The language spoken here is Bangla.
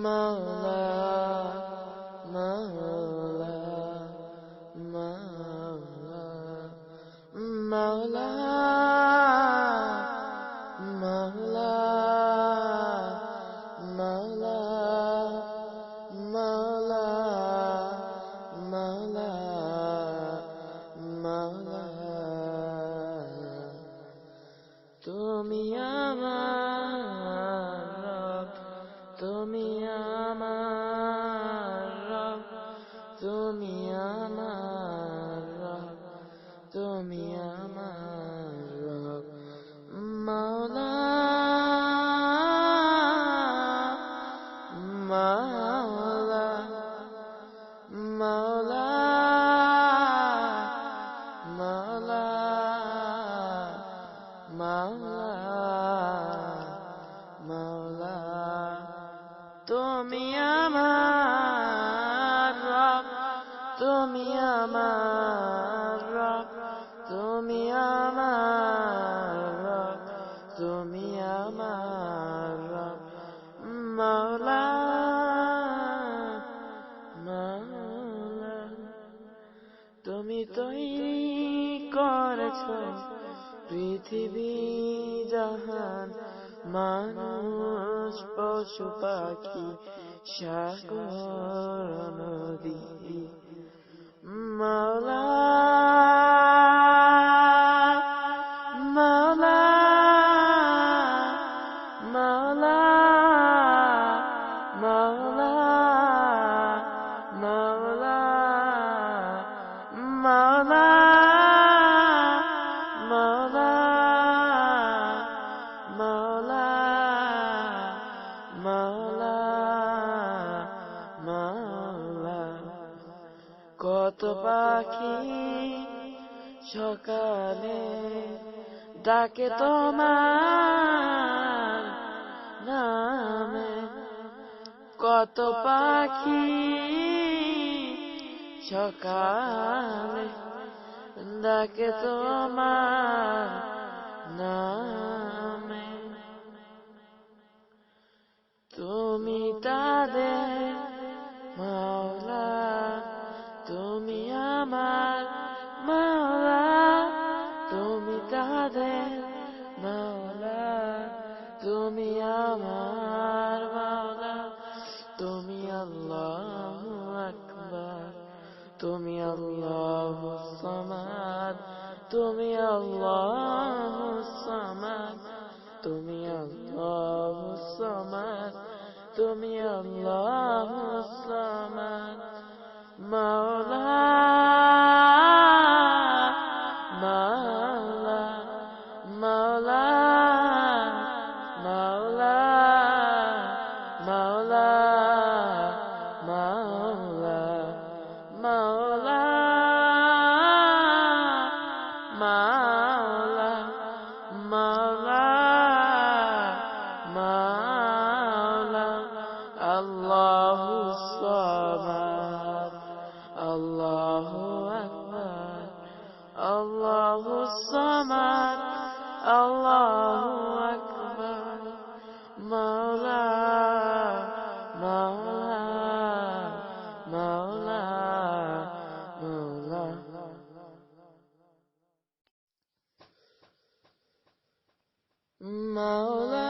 মাওলা মাওলা মাওলা মাওলা মাওলা মাওলা মাওলা মাওলা মাওলা তুমি আমার রব, তুমি আমার রব, তুমি আমার রব, তুমি আমার রব। মাওলা মাওলা মাওলা মাওলা মাওলা মাওলা তুমি আমার রব, তুমি আমার রব, তুমি আমার রব, তুমি আমার রব। মাওলা মাওলা তুমি তৈরি করেছ পৃথিবী জাহান, মানুষ পশু পাখি সাগর নদী। মাওলা মাওলা মাওলা মাওলা মাওলা মাওলা মাওলা মাওলা মাওলা মাওলা কত পাখি সকালে ডাকে তোমার নামে, কত পাখি সকালে ডাকে তোমার নামে। তুমি তাদের মাওলা, তুমি আমার মাওলা, তুমি তাদের মাওলা, তুমি আমার মাওলা। তুমি আল্লাহু আকবার, তুমি আল্লাহু সামাদ, তুমি আল্লাহু সামাদ, তুমি আল্লাহু সামাদ, তুমি আল্লাহু সামাদ। মাওলা মাওলা মাওলা মাওলা মাওলা মাওলা মাওলা মাওলা মাওলা মাওলা। আল্লাহু সামাদ, আল্লাহু আকবার, আল্লাহু সামাদ, আল্লাহু আকবার। মাওলা মাওলা মাওলা মাওলা মাওলা